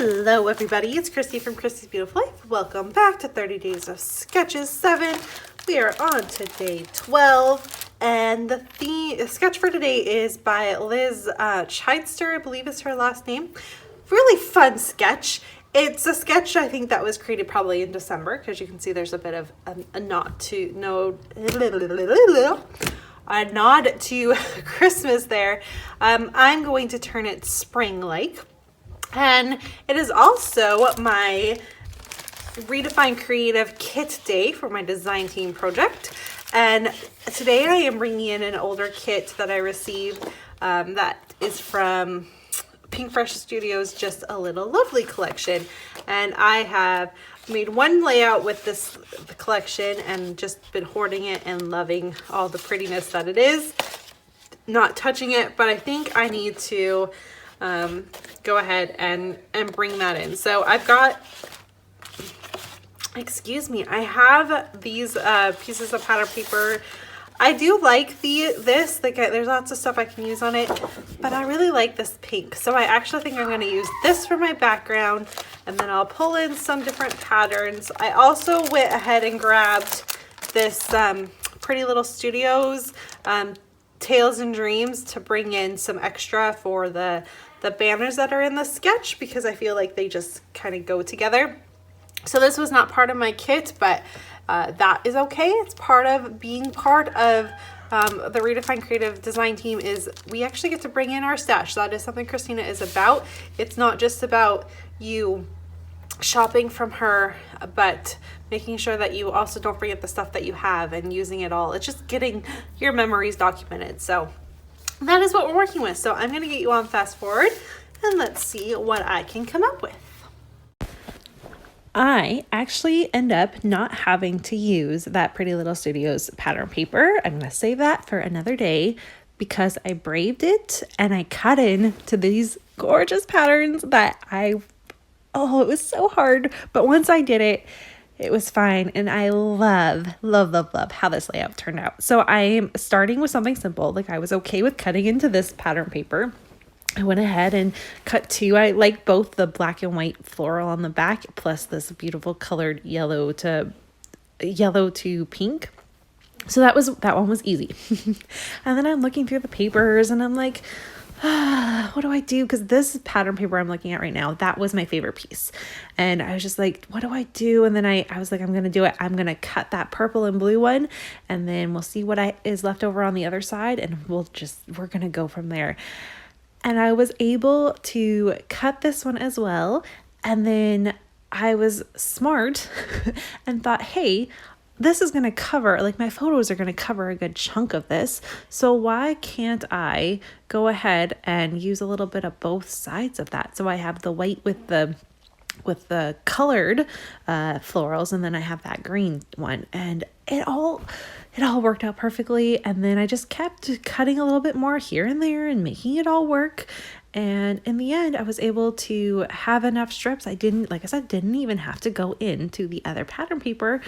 Hello everybody, it's Christy from Christy's Beautiful Life. Welcome back to 30 Days of Sketches 7. We are on to day 12 and the sketch for today is by Liz Chidester, I believe is her last name. Really fun sketch. It's a sketch I think that was created probably in December because you can see there's a bit of a nod to Christmas there. I'm going to turn it spring-like. And it is also my Redefine Creative Kit Day for my design team project. And today I am bringing in an older kit that I received that is from Pink Fresh Studios, Just a Little Lovely collection. And I have made one layout with this collection and just been hoarding it and loving all the prettiness that it is. Not touching it, but I think I need to go ahead and bring that in. So I've got, I have these pieces of pattern paper. I do like this, like there's lots of stuff I can use on it, but I really like this pink. So I actually think I'm going to use this for my background, and then I'll pull in some different patterns. I also went ahead and grabbed this Pretty Little Studios Tales and Dreams to bring in some extra for the banners that are in the sketch, because I feel like they just kind of go together. So this was not part of my kit, but that is okay. It's part of being part of the Redefine Creative Design team. Is we actually get to bring in our stash. That is something Christina is about. It's not just about you shopping from her, but making sure that you also don't forget the stuff that you have and using it all. It's just getting your memories documented. So that is what we're working with. So I'm going to get you on fast forward and let's see what I can come up with. I actually end up not having to use that Pretty Little Studios pattern paper. I'm going to save that for another day because I braved it and I cut into these gorgeous patterns that it was so hard. But once I did it, it was fine. And I love how this layout turned out. So I'm starting with something simple. Like I was okay with cutting into this pattern paper. I went ahead and cut two. I like both the black and white floral on the back, plus this beautiful colored yellow to pink. So that one was easy. And then I'm looking through the papers and I'm like, what do I do? Because this pattern paper I'm looking at right now, that was my favorite piece. And I was just like, what do I do? And then I was like, I'm going to do it. I'm going to cut that purple and blue one, and then we'll see what is left over on the other side. And we're going to go from there. And I was able to cut this one as well. And then I was smart and thought, hey, this is going to cover, like my photos are going to cover a good chunk of this. So why can't I go ahead and use a little bit of both sides of that? So I have the white with the colored florals, and then I have that green one, and it all worked out perfectly. And then I just kept cutting a little bit more here and there and making it all work. And in the end, I was able to have enough strips. I didn't even have to go into the other pattern paper.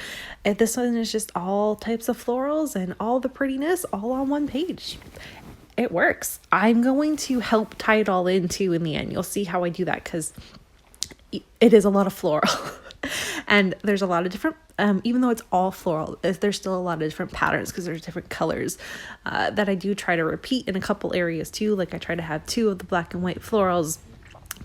And this one is just all types of florals and all the prettiness all on one page. It works. I'm going to help tie it all in too in the end. You'll see how I do that, because it is a lot of floral. And there's a lot of different, even though it's all floral, there's still a lot of different patterns because there's different colors that I do try to repeat in a couple areas too. Like I try to have 2 of the black and white florals,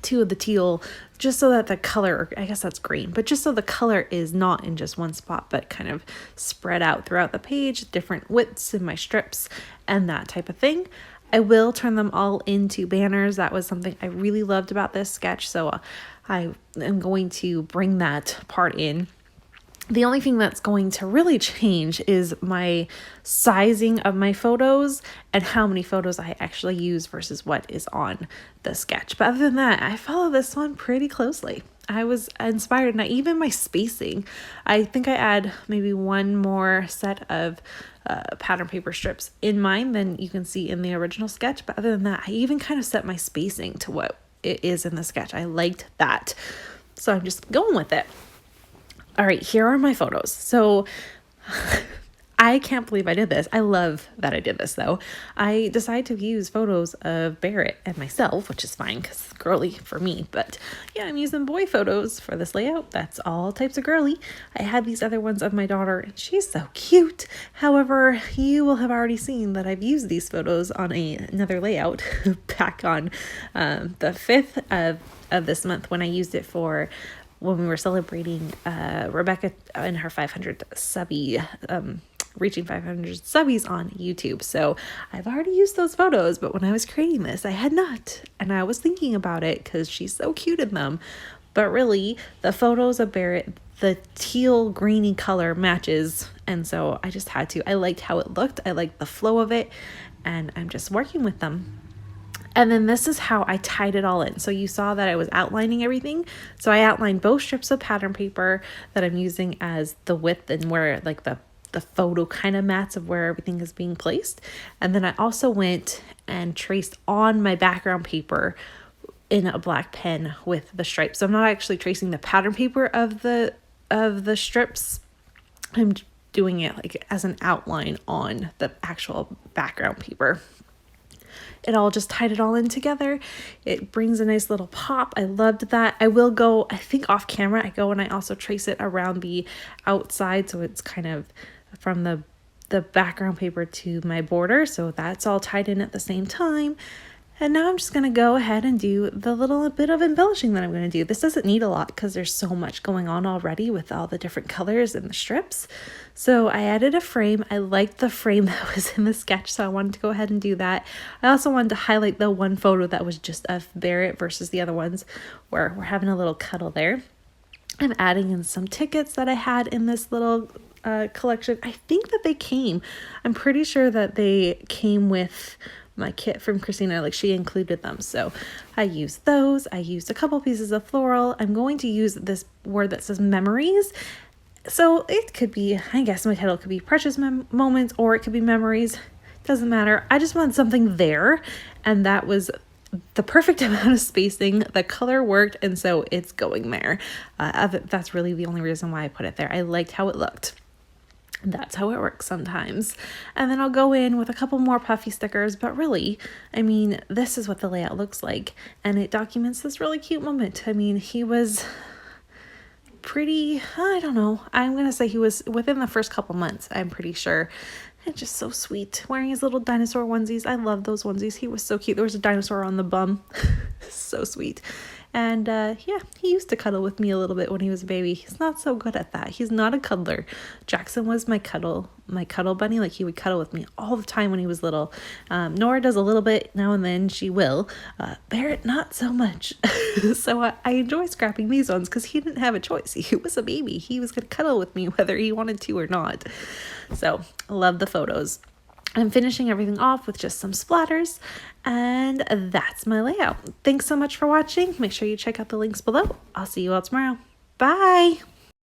2 of the teal, just so that the color, I guess that's green, but just so the color is not in just one spot, but kind of spread out throughout the page, different widths in my strips and that type of thing. I will turn them all into banners. That was something I really loved about this sketch. So I am going to bring that part in. The only thing that's going to really change is my sizing of my photos and how many photos I actually use versus what is on the sketch. But other than that, I follow this one pretty closely. I was inspired, and even my spacing, I think I add maybe one more set of pattern paper strips in mine than you can see in the original sketch. But other than that, I even kind of set my spacing to what it is in the sketch. I liked that. So I'm just going with it. All right, here are my photos. So I can't believe I did this. I love that I did this though. I decided to use photos of Barrett and myself, which is fine because it's girly for me. But yeah, I'm using boy photos for this layout. That's all types of girly. I had these other ones of my daughter and she's so cute. However, you will have already seen that I've used these photos on another layout back on the 5th of this month when I used it for when we were celebrating Rebecca and her 500 subby reaching 500 subbies on YouTube. So I've already used those photos, but when I was creating this, I had not. And I was thinking about it because she's so cute in them. But really, the photos of Barrett, the teal greeny color matches. And so I just had to. I liked how it looked. I liked the flow of it. And I'm just working with them. And then this is how I tied it all in. So you saw that I was outlining everything. So I outlined both strips of pattern paper that I'm using as the width and where like the photo kind of mats of where everything is being placed. And then I also went and traced on my background paper in a black pen with the stripes. So I'm not actually tracing the pattern paper of the strips. I'm doing it like as an outline on the actual background paper. It all just tied it all in together. It brings a nice little pop. I loved that. I will go, I think off camera, I go and I also trace it around the outside. So it's kind of from the background paper to my border. So that's all tied in at the same time. And now I'm just going to go ahead and do the little bit of embellishing that I'm going to do. This doesn't need a lot because there's so much going on already with all the different colors and the strips. So I added a frame. I liked the frame that was in the sketch, so I wanted to go ahead and do that. I also wanted to highlight the one photo that was just of Barrett versus the other ones where we're having a little cuddle there. I'm adding in some tickets that I had in this little collection. I think that they came. I'm pretty sure that they came with my kit from Christina, like she included them. So I used those. I used a couple pieces of floral. I'm going to use this word that says memories. So it could be, I guess my title could be precious moments or it could be memories. Doesn't matter. I just want something there. And that was the perfect amount of spacing. The color worked. And so it's going there. That's really the only reason why I put it there. I liked how it looked. That's how it works sometimes. And then I'll go in with a couple more puffy stickers, but really, I mean, this is what the layout looks like. And it documents this really cute moment. I mean, he was pretty, I don't know. I'm going to say he was within the first couple months, I'm pretty sure. And just so sweet. Wearing his little dinosaur onesies. I love those onesies. He was so cute. There was a dinosaur on the bum. So sweet. And yeah, he used to cuddle with me a little bit when he was a baby. He's not so good at that. He's not a cuddler. Jackson was my cuddle bunny. Like he would cuddle with me all the time when he was little. Nora does a little bit now and then. She will. Barrett, not so much. So I enjoy scrapping these ones because he didn't have a choice. He was a baby. He was going to cuddle with me whether he wanted to or not. So I love the photos. I'm finishing everything off with just some splatters, and that's my layout. Thanks so much for watching. Make sure you check out the links below. I'll see you all tomorrow. Bye!